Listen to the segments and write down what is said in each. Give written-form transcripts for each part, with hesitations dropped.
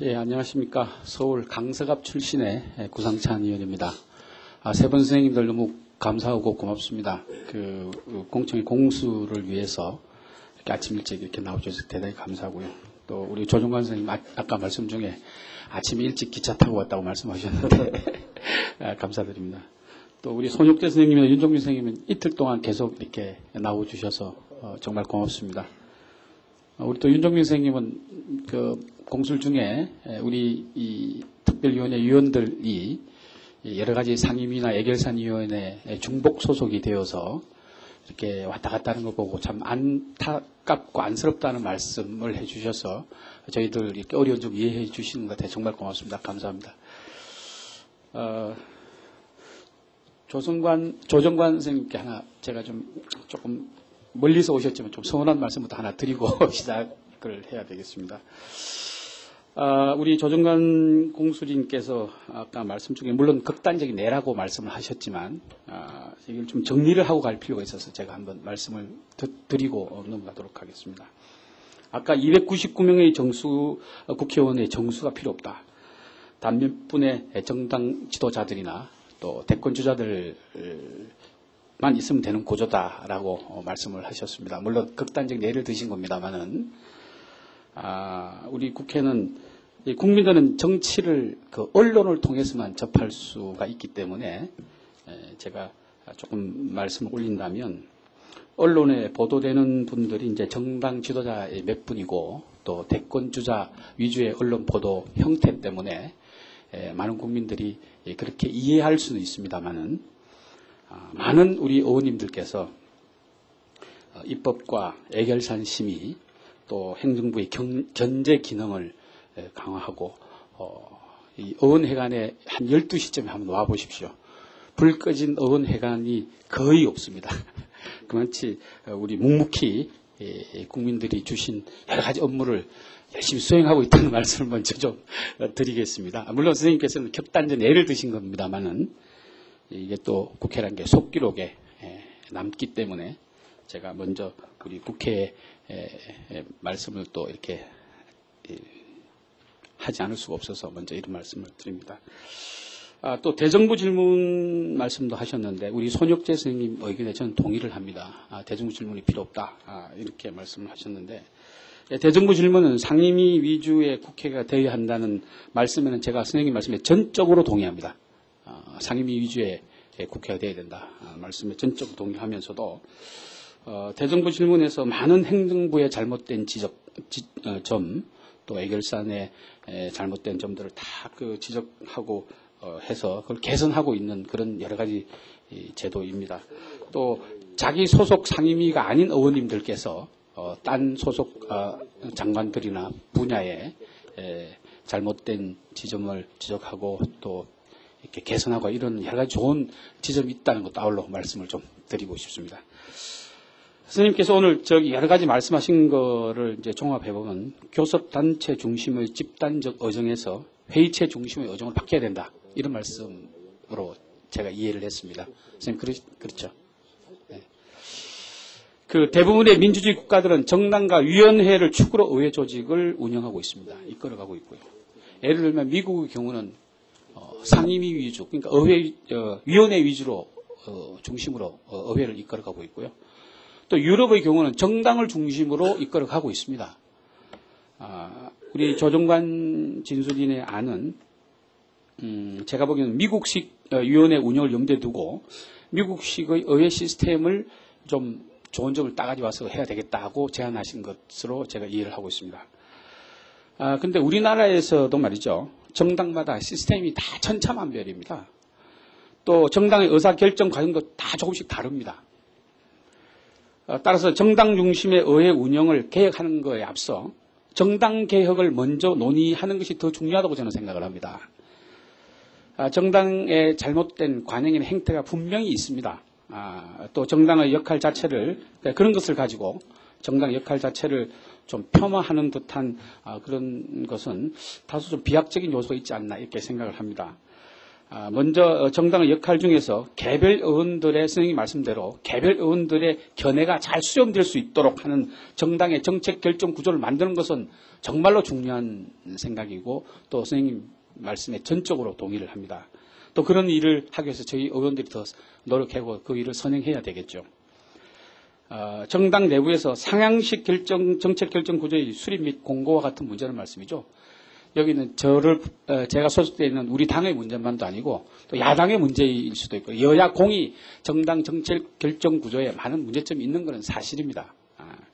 예, 안녕하십니까. 서울 강서갑 출신의 구상찬 의원입니다. 세 분 선생님들 너무 감사하고 고맙습니다. 공청회 공수를 위해서 이렇게 아침 일찍 이렇게 나와주셔서 대단히 감사하고요. 또 우리 조정관 선생님 아까 말씀 중에 아침 일찍 기차 타고 왔다고 말씀하셨는데 감사드립니다. 또 우리 손혁재 선생님이나 윤종민 선생님은 이틀 동안 계속 이렇게 나와주셔서 정말 고맙습니다. 우리 또 윤종민 선생님은 공술 중에 우리 이 특별위원회 위원들이 여러 가지 상임위나 예결산위원회 중복 소속이 되어서 이렇게 왔다 갔다 하는 거 보고 참 안타깝고 안쓰럽다는 말씀을 해주셔서 저희들 이렇게 어려운 점 이해해 주시는 것 같아요. 정말 고맙습니다. 감사합니다. 조정관 선생님께 하나 제가 조금 멀리서 오셨지만 좀 서운한 말씀부터 하나 드리고 시작을 해야 되겠습니다. 우리 조정관 공수님께서 아까 말씀 중에 물론 극단적인 내라고 말씀을 하셨지만 이걸 좀 정리를 하고 갈 필요가 있어서 제가 한번 말씀을 드리고 넘어가도록 하겠습니다. 아까 299명의 국회의원의 정수가 필요 없다. 단 몇 분의 정당 지도자들이나 또 대권 주자들만 있으면 되는 구조다라고 말씀을 하셨습니다. 물론 극단적인 예를 드신 겁니다만은 우리 국회는 국민들은 정치를 언론을 통해서만 접할 수가 있기 때문에 제가 조금 말씀을 올린다면 언론에 보도되는 분들이 이제 정당 지도자의 몇 분이고 또 대권 주자 위주의 언론 보도 형태 때문에 많은 국민들이 그렇게 이해할 수는 있습니다만은 많은 우리 의원님들께서 입법과 예결산 심의 또 행정부의 견제 기능을 강화하고 이 의원회관에 한 12시쯤에 한번 와보십시오. 불 꺼진 의원회관이 거의 없습니다. 그만치 우리 묵묵히 국민들이 주신 여러 가지 업무를 열심히 수행하고 있다는 말씀을 먼저 좀 드리겠습니다. 물론 선생님께서는極端적 예를 드신 겁니다만은 이게 또 국회라는 게 속기록에 남기 때문에 제가 먼저 우리 국회의 말씀을 또 이렇게 하지 않을 수가 없어서 먼저 이런 말씀을 드립니다. 또 대정부 질문 말씀도 하셨는데 우리 손혁재 선생님 의견에 저는 동의를 합니다. 대정부 질문이 필요 없다. 이렇게 말씀을 하셨는데 대정부 질문은 상임위 위주의 국회가 되어야 한다는 말씀에는 제가 선생님 말씀에 전적으로 동의합니다. 상임위 위주의 국회가 되어야 된다. 말씀에 전적으로 동의하면서도 대정부 질문에서 많은 행정부의 잘못된 점, 또 예결산의 잘못된 점들을 다 지적하고 해서 그걸 개선하고 있는 그런 여러 가지 제도입니다. 또 자기 소속 상임위가 아닌 의원님들께서 딴 소속 장관들이나 분야에 잘못된 지점을 지적하고 또 이렇게 개선하고 이런 여러 가지 좋은 지점이 있다는 것도 아울러 말씀을 좀 드리고 싶습니다. 선생님께서 오늘 여러 가지 말씀하신 거를 이제 종합해보면 교섭단체 중심의 집단적 의정에서 회의체 중심의 의정을 바뀌어야 된다. 이런 말씀으로 제가 이해를 했습니다. 선생님, 그렇죠? 네. 대부분의 민주주의 국가들은 정당과 위원회를 축으로 의회 조직을 운영하고 있습니다. 이끌어가고 있고요. 예를 들면 미국의 경우는 상임위 위주, 그러니까 위원회 위주로 중심으로 의회를 이끌어가고 있고요. 또 유럽의 경우는 정당을 중심으로 이끌어가고 있습니다. 우리 조정관 진술인의 안은 제가 보기에는 미국식 위원회 운영을 염두에 두고 미국식의 의회 시스템을 좀 좋은 점을 따가지 와서 해야 되겠다고 제안하신 것으로 제가 이해를 하고 있습니다. 근데 우리나라에서도 말이죠. 정당마다 시스템이 다 천차만별입니다. 또 정당의 의사결정 과정도 다 조금씩 다릅니다. 따라서 정당 중심의 의회 운영을 개혁하는 것에 앞서 정당 개혁을 먼저 논의하는 것이 더 중요하다고 저는 생각을 합니다. 정당의 잘못된 관행이나 행태가 분명히 있습니다. 또 정당의 역할 자체를 그런 것을 가지고 정당 역할 자체를 좀 폄하하는 듯한 그런 것은 다소 좀 비약적인 요소가 있지 않나 이렇게 생각을 합니다. 먼저 정당의 역할 중에서 개별 의원들의 선생님 말씀대로 개별 의원들의 견해가 잘 수렴될 수 있도록 하는 정당의 정책 결정 구조를 만드는 것은 정말로 중요한 생각이고 또 선생님 말씀에 전적으로 동의를 합니다. 또 그런 일을 하기 위해서 저희 의원들이 더 노력하고 그 일을 선행해야 되겠죠. 정당 내부에서 상향식 정책 결정 구조의 수립 및 공고와 같은 문제는 말씀이죠. 여기는 제가 소속되어 있는 우리 당의 문제만도 아니고 또 야당의 문제일 수도 있고 여야 공이 정당 정책 결정 구조에 많은 문제점이 있는 것은 사실입니다.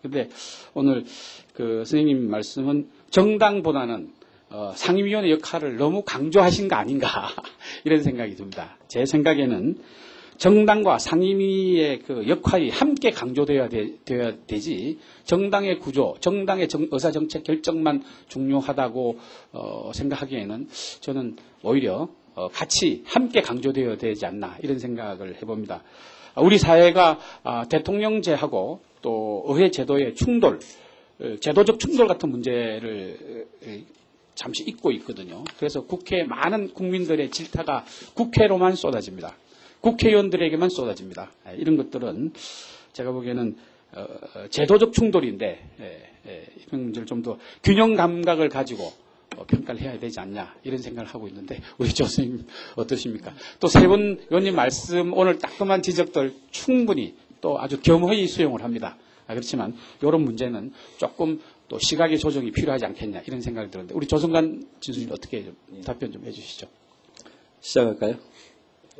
그런데 오늘 그 선생님 말씀은 정당보다는 상임위원회 역할을 너무 강조하신 거 아닌가 이런 생각이 듭니다. 제 생각에는 정당과 상임위의 그 역할이 함께 강조되어야 되지 정당의 구조, 정당의 의사정책 결정만 중요하다고 생각하기에는 저는 오히려 같이 함께 강조되어야 되지 않나 이런 생각을 해봅니다. 우리 사회가 대통령제하고 또 의회 제도의 충돌, 제도적 충돌 같은 문제를 잠시 잊고 있거든요. 그래서 국회에 많은 국민들의 질타가 국회로만 쏟아집니다. 국회의원들에게만 쏟아집니다. 이런 것들은 제가 보기에는 제도적 충돌인데 이런 문제를 좀 더 균형 감각을 가지고 평가를 해야 되지 않냐 이런 생각을 하고 있는데 우리 조 선생님 어떠십니까? 또 세 분 의원님 말씀 오늘 따끔한 지적들 충분히 또 아주 겸허히 수용을 합니다. 그렇지만 이런 문제는 조금 또 시각의 조정이 필요하지 않겠냐 이런 생각이 들었는데 우리 조성관 진수님 어떻게 답변 좀 해주시죠. 시작할까요?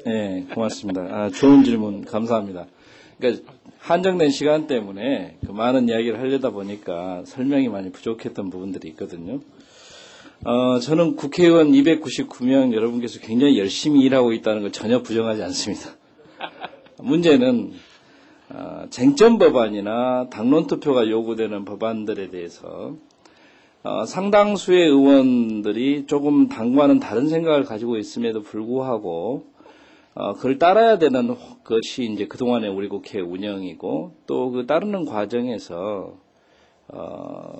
네, 고맙습니다. 좋은 질문 감사합니다. 그러니까 한정된 시간 때문에 그 많은 이야기를 하려다 보니까 설명이 많이 부족했던 부분들이 있거든요. 저는 국회의원 299명 여러분께서 굉장히 열심히 일하고 있다는 걸 전혀 부정하지 않습니다. 문제는 쟁점 법안이나 당론 투표가 요구되는 법안들에 대해서 상당수의 의원들이 조금 당과는 다른 생각을 가지고 있음에도 불구하고 그걸 따라야 되는 것이 이제 그동안의 우리 국회 운영이고 또 그 따르는 과정에서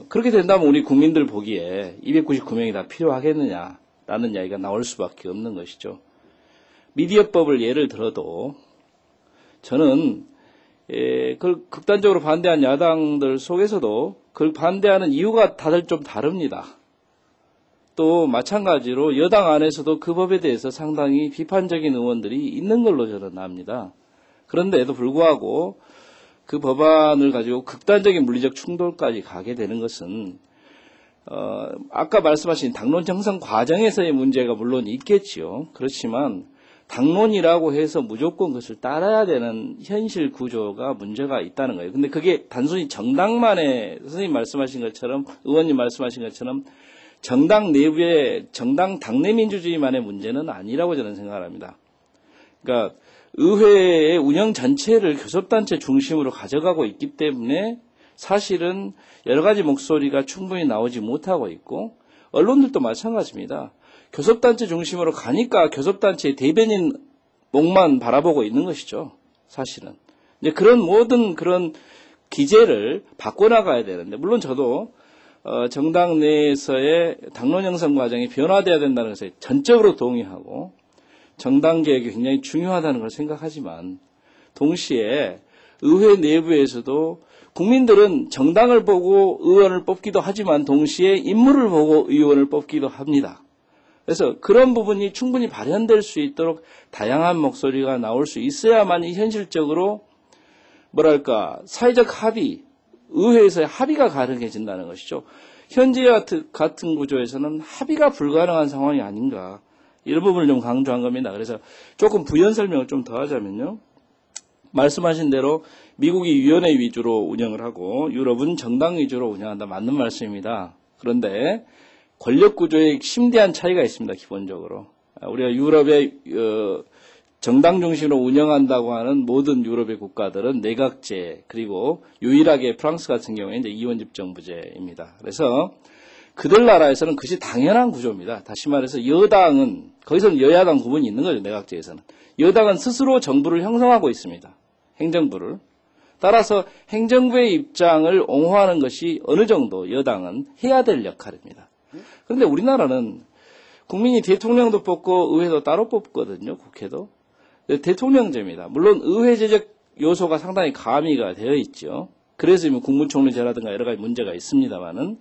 그렇게 된다면 우리 국민들 보기에 299명이 다 필요하겠느냐라는 이야기가 나올 수밖에 없는 것이죠. 미디어법을 예를 들어도 저는 그걸 극단적으로 반대한 야당들 속에서도 그걸 반대하는 이유가 다들 좀 다릅니다. 또 마찬가지로 여당 안에서도 그 법에 대해서 상당히 비판적인 의원들이 있는 걸로 저는 압니다. 그런데도 불구하고 그 법안을 가지고 극단적인 물리적 충돌까지 가게 되는 것은 아까 말씀하신 당론 형성 과정에서의 문제가 물론 있겠지요. 그렇지만 당론이라고 해서 무조건 그것을 따라야 되는 현실 구조가 문제가 있다는 거예요. 근데 그게 단순히 정당만의 선생님 말씀하신 것처럼 의원님 말씀하신 것처럼 정당 내부의 정당 당내 민주주의만의 문제는 아니라고 저는 생각합니다. 그러니까 의회의 운영 전체를 교섭단체 중심으로 가져가고 있기 때문에 사실은 여러 가지 목소리가 충분히 나오지 못하고 있고 언론들도 마찬가지입니다. 교섭단체 중심으로 가니까 교섭단체의 대변인 목만 바라보고 있는 것이죠. 사실은. 이제 그런 모든 그런 기제를 바꿔나가야 되는데 물론 저도 정당 내에서의 당론 형성 과정이 변화되어야 된다는 것에 전적으로 동의하고 정당 개혁이 굉장히 중요하다는 걸 생각하지만 동시에 의회 내부에서도 국민들은 정당을 보고 의원을 뽑기도 하지만 동시에 인물을 보고 의원을 뽑기도 합니다. 그래서 그런 부분이 충분히 발현될 수 있도록 다양한 목소리가 나올 수 있어야만이 현실적으로 뭐랄까 사회적 합의, 의회에서의 합의가 가능해진다는 것이죠. 현재 같은 구조에서는 합의가 불가능한 상황이 아닌가 이런 부분을 좀 강조한 겁니다. 그래서 조금 부연 설명을 좀 더 하자면요. 말씀하신 대로 미국이 위원회 위주로 운영을 하고 유럽은 정당 위주로 운영한다. 맞는 말씀입니다. 그런데 권력 구조에 심대한 차이가 있습니다. 기본적으로. 우리가 유럽의 정당 중심으로 운영한다고 하는 모든 유럽의 국가들은 내각제 그리고 유일하게 프랑스 같은 경우에 이제 이원집정부제입니다. 그래서 그들 나라에서는 그것이 당연한 구조입니다. 다시 말해서 여당은 거기서는 여야당 구분이 있는 거죠. 내각제에서는. 여당은 스스로 정부를 형성하고 있습니다. 행정부를. 따라서 행정부의 입장을 옹호하는 것이 어느 정도 여당은 해야 될 역할입니다. 그런데 우리나라는 국민이 대통령도 뽑고 의회도 따로 뽑거든요. 국회도. 대통령제입니다. 물론 의회제적 요소가 상당히 가미가 되어 있죠. 그래서 국무총리제라든가 여러 가지 문제가 있습니다만은,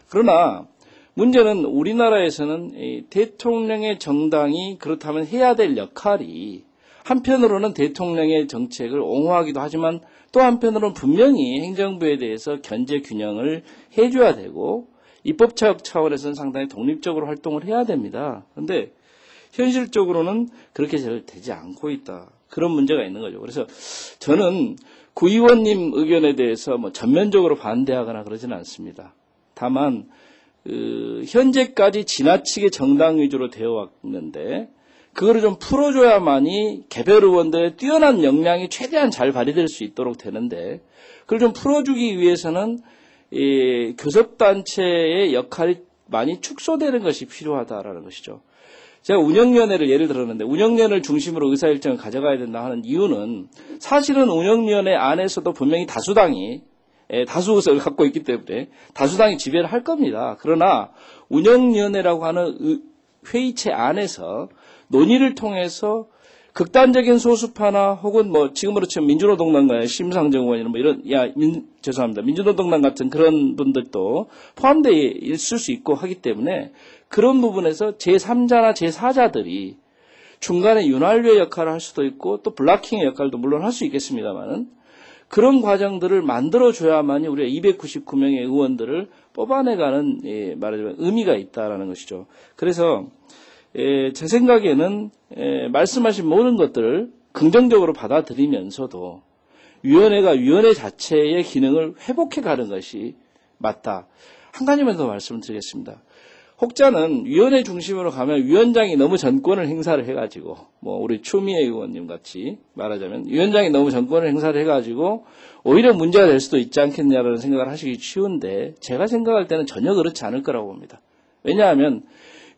그러나 문제는 우리나라에서는 이 대통령의 정당이 그렇다면 해야 될 역할이 한편으로는 대통령의 정책을 옹호하기도 하지만 또 한편으로는 분명히 행정부에 대해서 견제 균형을 해줘야 되고 입법차역 차원에서는 상당히 독립적으로 활동을 해야 됩니다. 그런데 현실적으로는 그렇게 잘 되지 않고 있다. 그런 문제가 있는 거죠. 그래서 저는 구의원님 의견에 대해서 뭐 전면적으로 반대하거나 그러지는 않습니다. 다만 현재까지 지나치게 정당 위주로 되어 왔는데 그거를 좀 풀어줘야만이 개별 의원들의 뛰어난 역량이 최대한 잘 발휘될 수 있도록 되는데 그걸 좀 풀어주기 위해서는 이 교섭단체의 역할이 많이 축소되는 것이 필요하다라는 것이죠. 제가 운영위원회를 예를 들었는데 운영위원회를 중심으로 의사일정을 가져가야 된다 하는 이유는 사실은 운영위원회 안에서도 분명히 다수당이 다수 의석을 갖고 있기 때문에 다수당이 지배를 할 겁니다. 그러나 운영위원회라고 하는 회의체 안에서 논의를 통해서 극단적인 소수파나 혹은 뭐 지금으로 치면 민주노동당과의 심상정 의원이나 뭐 이런 죄송합니다. 민주노동당 같은 그런 분들도 포함되어 있을 수 있고 하기 때문에 그런 부분에서 제3자나 제4자들이 중간에 윤활유의 역할을 할 수도 있고 또 블락킹의 역할도 물론 할 수 있겠습니다만은 그런 과정들을 만들어줘야만이 우리가 299명의 의원들을 뽑아내가는 말하자면 의미가 있다라는 것이죠. 그래서 제 생각에는 말씀하신 모든 것들을 긍정적으로 받아들이면서도 위원회가 위원회 자체의 기능을 회복해 가는 것이 맞다. 한 가지만 더 말씀드리겠습니다. 혹자는 위원회 중심으로 가면 위원장이 너무 전권을 행사를 해가지고 뭐 우리 추미애 의원님 같이 말하자면 위원장이 너무 전권을 행사를 해가지고 오히려 문제가 될 수도 있지 않겠냐라는 생각을 하시기 쉬운데 제가 생각할 때는 전혀 그렇지 않을 거라고 봅니다. 왜냐하면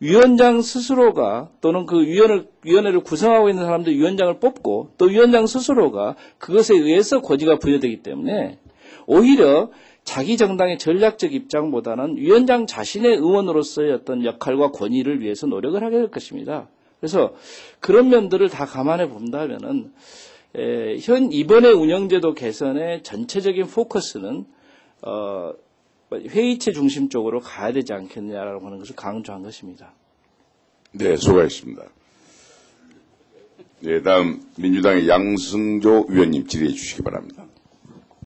위원장 스스로가 또는 그 위원회를 구성하고 있는 사람들 위원장을 뽑고 또 위원장 스스로가 그것에 의해서 고지가 부여되기 때문에 오히려 자기 정당의 전략적 입장보다는 위원장 자신의 의원으로서의 어떤 역할과 권위를 위해서 노력을 하게 될 것입니다. 그래서 그런 면들을 다 감안해 본다면은 이번에 운영제도 개선의 전체적인 포커스는 회의체 중심 쪽으로 가야 되지 않겠냐라고 하는 것을 강조한 것입니다. 네, 수고하셨습니다. 네, 다음 민주당의 양승조 의원님 질의해 주시기 바랍니다.